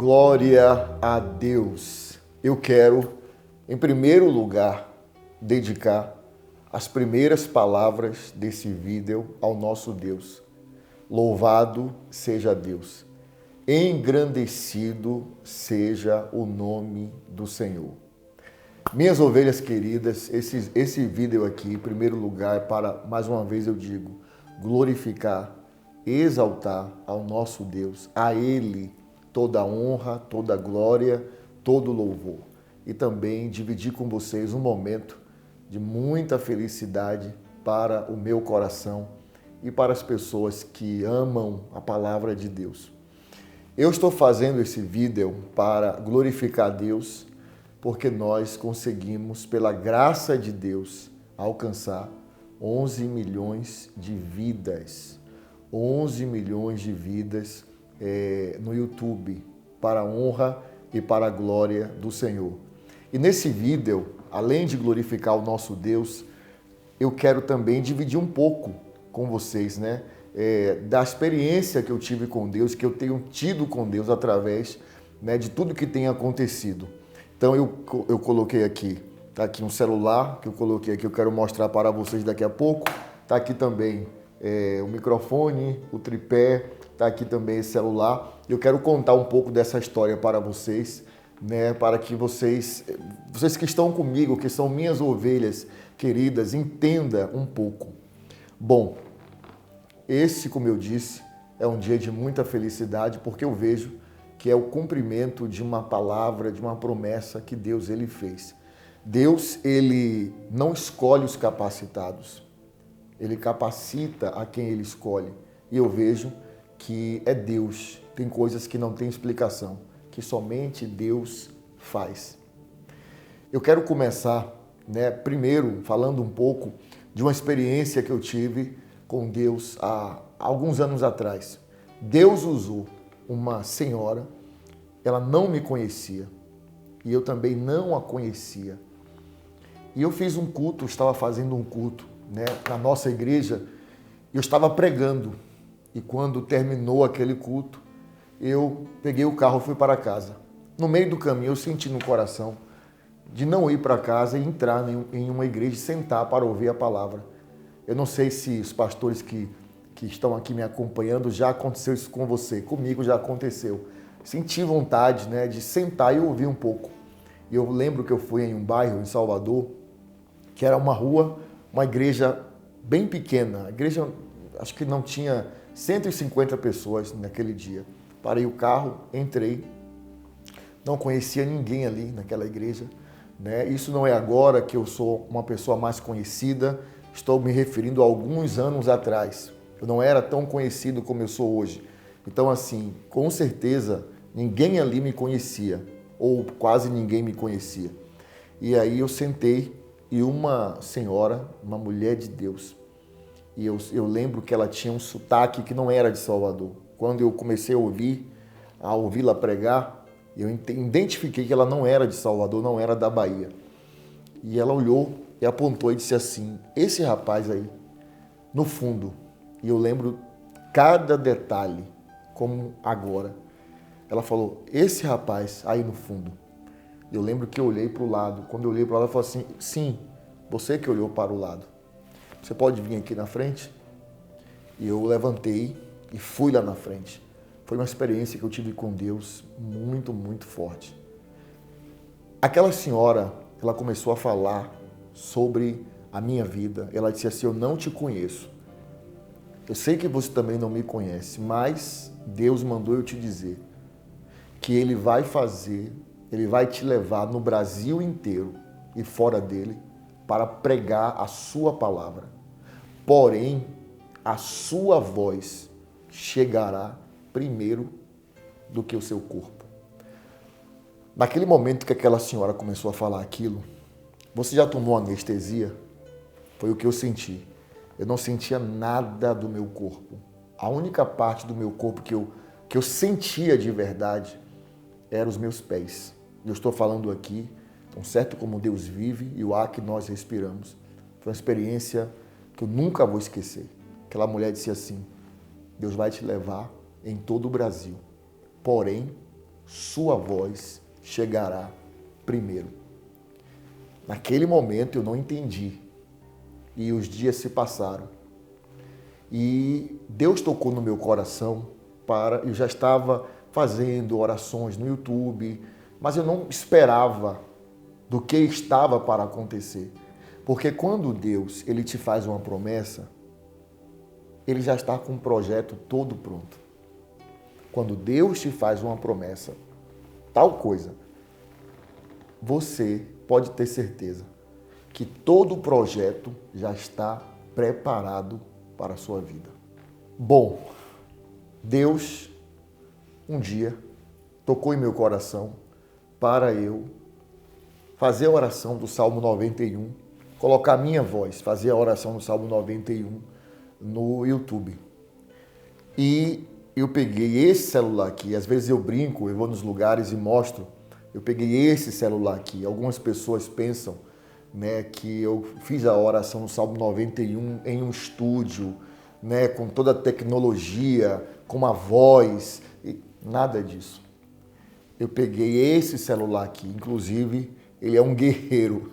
Glória a Deus. Eu quero, em primeiro lugar, dedicar as primeiras palavras desse vídeo ao nosso Deus. Louvado seja Deus. Engrandecido seja o nome do Senhor. Minhas ovelhas queridas, esse vídeo aqui, em primeiro lugar, para, mais uma vez eu digo, glorificar, exaltar ao nosso Deus, a Ele toda a honra, toda a glória, todo o louvor. E também dividir com vocês um momento de muita felicidade para o meu coração e para as pessoas que amam a palavra de Deus. Eu estou fazendo esse vídeo para glorificar Deus, porque nós conseguimos, pela graça de Deus, alcançar 11 milhões de vidas. 11 milhões de vidas no YouTube, para a honra e para a glória do Senhor. E nesse vídeo, além de glorificar o nosso Deus, eu quero também dividir um pouco com vocês, da experiência que eu tive com Deus, que eu tenho tido com Deus através de tudo que tem acontecido. Então eu coloquei aqui, tá aqui um celular que eu coloquei aqui, eu quero mostrar para vocês daqui a pouco. Tá aqui também o microfone, o tripé, tá aqui também esse celular. Eu quero contar um pouco dessa história para vocês, para que vocês que estão comigo, que são minhas ovelhas queridas, entendam um pouco. Bom, esse, como eu disse, é um dia de muita felicidade, porque eu vejo que é o cumprimento de uma palavra, de uma promessa que Deus ele fez. Deus, ele não escolhe os capacitados, ele capacita a quem ele escolhe. E eu vejo que é Deus. Tem coisas que não tem explicação, que somente Deus faz. Eu quero começar, primeiro falando um pouco de uma experiência que eu tive com Deus há alguns anos atrás. Deus usou uma senhora, ela não me conhecia e eu também não a conhecia. E eu fiz um culto, estava fazendo um culto, na nossa igreja, eu estava pregando. E quando terminou aquele culto, eu peguei o carro e fui para casa. No meio do caminho, eu senti no coração de não ir para casa e entrar em uma igreja e sentar para ouvir a palavra. Eu não sei se os pastores que estão aqui me acompanhando, já aconteceu isso com você. Comigo já aconteceu. Senti vontade, de sentar e ouvir um pouco. E eu lembro que eu fui em um bairro em Salvador, que era uma rua, uma igreja bem pequena. A igreja, acho que não tinha 150 pessoas naquele dia. Parei o carro, entrei, não conhecia ninguém ali naquela igreja. Isso não é agora que eu sou uma pessoa mais conhecida, estou me referindo a alguns anos atrás. Eu não era tão conhecido como eu sou hoje. Então, assim, com certeza, ninguém ali me conhecia, ou quase ninguém me conhecia. E aí eu sentei e uma senhora, uma mulher de Deus, e eu lembro que ela tinha um sotaque que não era de Salvador. Quando eu comecei a ouvi-la pregar, eu identifiquei que ela não era de Salvador, não era da Bahia. E ela olhou e apontou e disse assim: esse rapaz aí, no fundo, e eu lembro cada detalhe, como agora. Ela falou: esse rapaz aí no fundo. Eu lembro que eu olhei para o lado. Quando eu olhei para o lado, ela falou assim: sim, você que olhou para o lado. Você pode vir aqui na frente? E eu levantei e fui lá na frente. Foi uma experiência que eu tive com Deus muito, muito forte. Aquela senhora, ela começou a falar sobre a minha vida. Ela disse assim: eu não te conheço. Eu sei que você também não me conhece, mas Deus mandou eu te dizer que Ele vai fazer, Ele vai te levar no Brasil inteiro e fora dele para pregar a sua palavra. Porém, a sua voz chegará primeiro do que o seu corpo. Naquele momento que aquela senhora começou a falar aquilo, você já tomou anestesia? Foi o que eu senti. Eu não sentia nada do meu corpo. A única parte do meu corpo que eu sentia de verdade eram os meus pés. Eu estou falando aqui, tão certo como Deus vive e o ar que nós respiramos. Foi uma experiência que eu nunca vou esquecer. Aquela mulher disse assim: Deus vai te levar em todo o Brasil. Porém, sua voz chegará primeiro. Naquele momento eu não entendi e os dias se passaram. E Deus tocou no meu coração eu já estava fazendo orações no YouTube, mas eu não esperava do que estava para acontecer. Porque quando Deus ele te faz uma promessa, ele já está com o projeto todo pronto. Quando Deus te faz uma promessa, tal coisa, você pode ter certeza que todo o projeto já está preparado para a sua vida. Bom, Deus um dia tocou em meu coração para eu fazer a oração do Salmo 91, colocar minha voz, fazer a oração do Salmo 91 no YouTube. E eu peguei esse celular aqui, às vezes eu brinco, eu vou nos lugares e mostro, eu peguei esse celular aqui. Algumas pessoas pensam, né, que eu fiz a oração do Salmo 91 em um estúdio, né, com toda a tecnologia, com uma voz, e nada disso. Eu peguei esse celular aqui, inclusive ele é um guerreiro.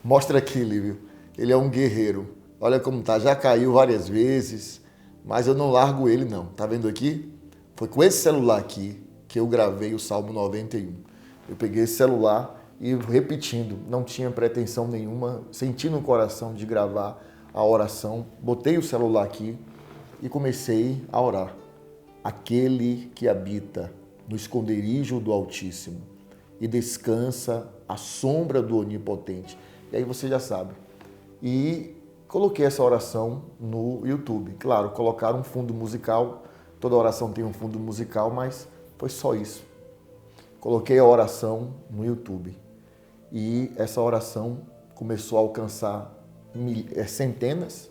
Mostra aqui, Lívio. Ele é um guerreiro. Olha como tá, já caiu várias vezes, mas eu não largo ele não. Tá vendo aqui? Foi com esse celular aqui que eu gravei o Salmo 91. Eu peguei esse celular e repetindo, não tinha pretensão nenhuma, senti no coração de gravar a oração, botei o celular aqui e comecei a orar. Aquele que habita no esconderijo do Altíssimo e descansa à sombra do Onipotente. E aí você já sabe. E coloquei essa oração no YouTube. Claro, colocar um fundo musical, toda oração tem um fundo musical, mas foi só isso. Coloquei a oração no YouTube e essa oração começou a alcançar centenas,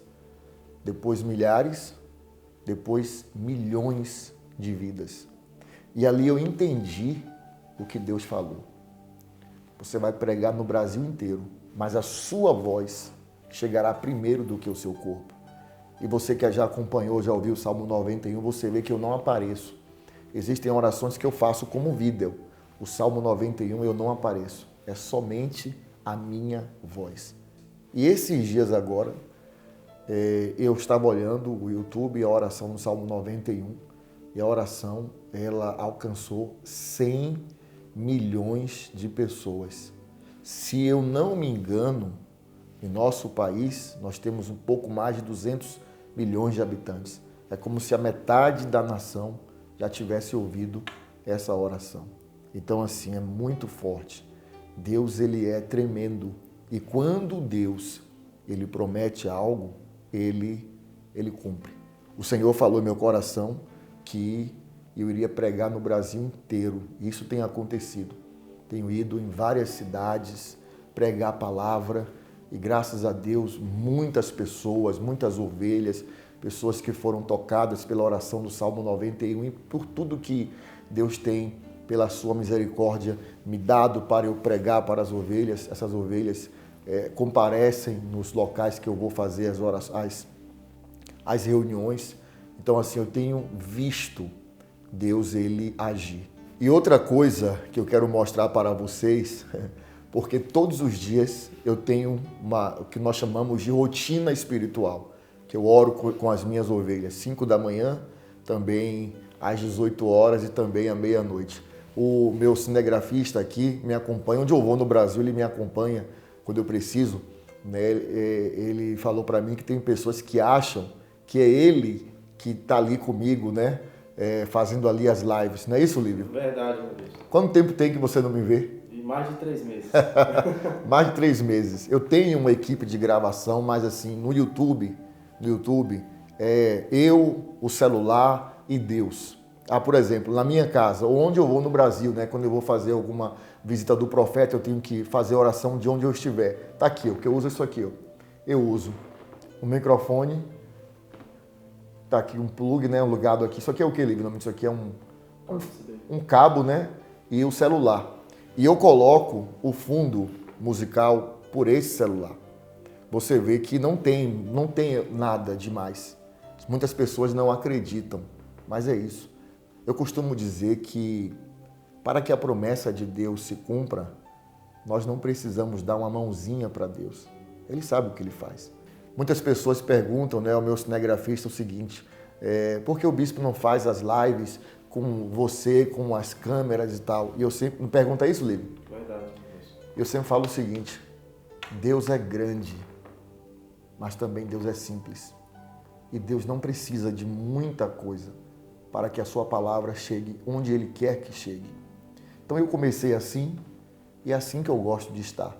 depois milhares, depois milhões de vidas. E ali eu entendi o que Deus falou. Você vai pregar no Brasil inteiro, mas a sua voz chegará primeiro do que o seu corpo. E você que já acompanhou, já ouviu o Salmo 91, você vê que eu não apareço. Existem orações que eu faço como vídeo. O Salmo 91 eu não apareço. É somente a minha voz. E esses dias agora, eu estava olhando o YouTube, a oração do Salmo 91, e a oração, ela alcançou 100 milhões de pessoas. Se eu não me engano, em nosso país, nós temos um pouco mais de 200 milhões de habitantes. É como se a metade da nação já tivesse ouvido essa oração. Então, assim, é muito forte. Deus, ele é tremendo. E quando Deus, ele promete algo, ele cumpre. O Senhor falou em meu coração que eu iria pregar no Brasil inteiro. Isso tem acontecido. Tenho ido em várias cidades pregar a palavra e, graças a Deus, muitas pessoas, muitas ovelhas, pessoas que foram tocadas pela oração do Salmo 91 e por tudo que Deus tem, pela sua misericórdia, me dado para eu pregar para as ovelhas. Essas ovelhas comparecem nos locais que eu vou fazer as orações, as reuniões. Então, assim, eu tenho visto Deus, ele agir. E outra coisa que eu quero mostrar para vocês, porque todos os dias eu tenho o que nós chamamos de rotina espiritual, que eu oro com as minhas ovelhas, 5 da manhã, também às 18 horas e também à meia-noite. O meu cinegrafista aqui me acompanha, onde eu vou no Brasil, ele me acompanha quando eu preciso, né? Ele falou para mim que tem pessoas que acham que é ele que está ali comigo, né? Fazendo ali as lives. Não é isso, Lívio? Verdade, meu Deus. Quanto tempo tem que você não me vê? Mais de 3 meses. Mais de 3 meses. Eu tenho uma equipe de gravação, mas assim, no YouTube, eu, o celular e Deus. Por exemplo, na minha casa, ou onde eu vou no Brasil, né? Quando eu vou fazer alguma visita do profeta, eu tenho que fazer oração de onde eu estiver. Tá aqui, porque eu uso isso aqui, ó. Eu uso o microfone, tá aqui um plug, né? Um ligado aqui. Isso aqui é o que, Lívio? O nome disso aqui é um cabo, né? E o celular. E eu coloco o fundo musical por esse celular. Você vê que não tem nada demais. Muitas pessoas não acreditam, mas é isso. Eu costumo dizer que Para que a promessa de Deus se cumpra, nós não precisamos dar uma mãozinha para Deus. Ele sabe o que Ele faz. Muitas pessoas perguntam, ao meu cinegrafista o seguinte, por que o bispo não faz as lives com você, com as câmeras e tal? E eu sempre... Me pergunta isso, Lívio? Verdade. Eu sempre falo o seguinte, Deus é grande, mas também Deus é simples. E Deus não precisa de muita coisa para que a sua palavra chegue onde Ele quer que chegue. Então eu comecei assim e é assim que eu gosto de estar.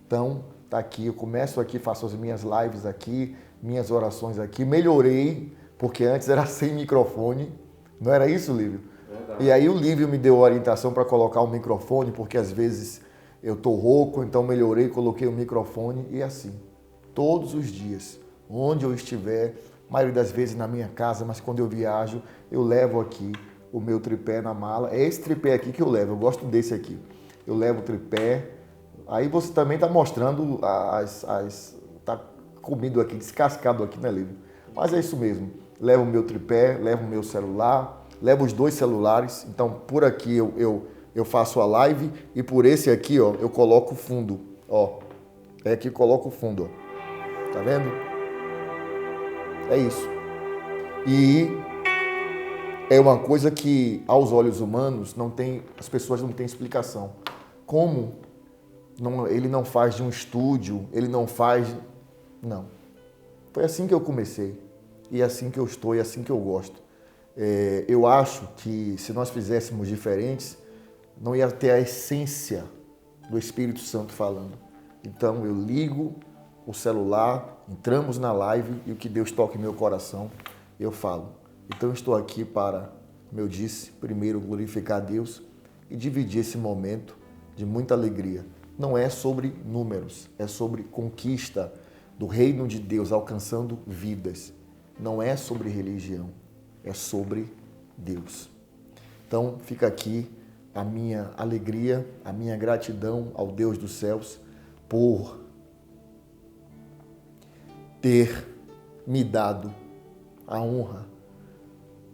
Então, tá aqui, eu começo aqui, faço as minhas lives aqui, minhas orações aqui. Melhorei, porque antes era sem microfone. Não era isso, Lívio? Verdade. E aí o Lívio me deu a orientação para colocar o microfone, porque às vezes eu tô rouco, então melhorei, coloquei o microfone e assim. Todos os dias, onde eu estiver, a maioria das vezes na minha casa, mas quando eu viajo, eu levo aqui o meu tripé na mala. É esse tripé aqui que eu levo, eu gosto desse aqui. Eu levo o tripé. Aí você também está mostrando tá comido aqui, descascado aqui, né, Lívio? Mas é isso mesmo. Levo o meu tripé, levo o meu celular, levo os 2 celulares. Então, por aqui eu faço a live e por esse aqui, ó, eu coloco o fundo, ó. É aqui que coloco o fundo, ó. Tá vendo? É isso. E é uma coisa que aos olhos humanos as pessoas não têm explicação. Como ele não faz de um estúdio, ele não faz... Não. Foi assim que eu comecei. E é assim que eu estou, e é assim que eu gosto. Eu acho que se nós fizéssemos diferentes, não ia ter a essência do Espírito Santo falando. Então eu ligo o celular, entramos na live e o que Deus toca em meu coração, eu falo. Então eu estou aqui para, como eu disse, primeiro glorificar a Deus e dividir esse momento de muita alegria. Não é sobre números, é sobre conquista do reino de Deus, alcançando vidas. Não é sobre religião, é sobre Deus. Então fica aqui a minha alegria, a minha gratidão ao Deus dos céus por ter me dado a honra,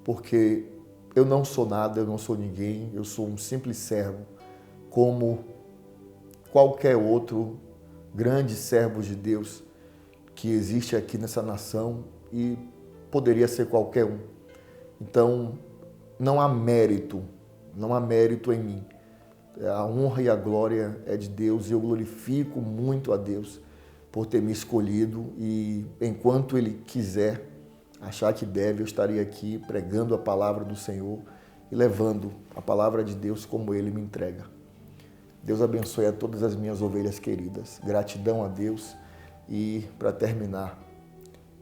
porque eu não sou nada, eu não sou ninguém, eu sou um simples servo, como qualquer outro grande servo de Deus que existe aqui nessa nação e poderia ser qualquer um. Então, não há mérito em mim. A honra e a glória é de Deus e eu glorifico muito a Deus por ter me escolhido e enquanto Ele quiser, achar que deve, eu estaria aqui pregando a palavra do Senhor e levando a palavra de Deus como Ele me entrega. Deus abençoe a todas as minhas ovelhas queridas. Gratidão a Deus. E, para terminar,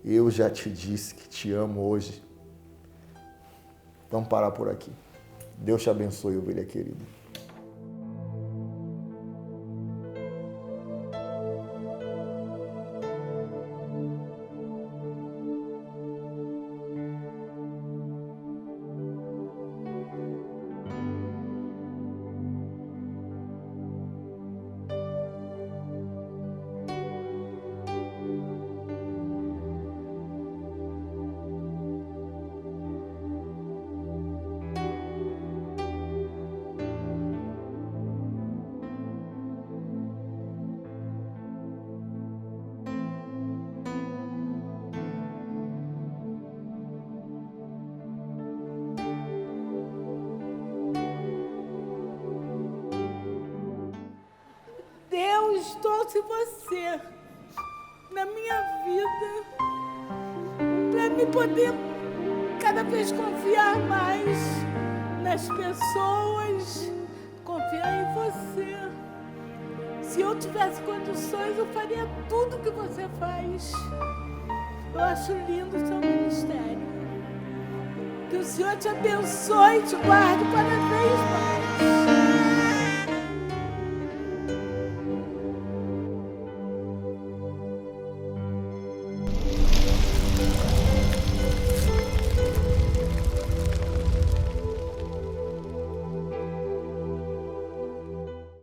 eu já te disse que te amo hoje. Vamos parar por aqui. Deus te abençoe, ovelha querida. Deus trouxe você na minha vida para me poder cada vez confiar mais nas pessoas, confiar em você. Se eu tivesse condições, eu faria tudo que você faz. Eu acho lindo o seu ministério. Que o Senhor te abençoe e te guarde cada vez mais.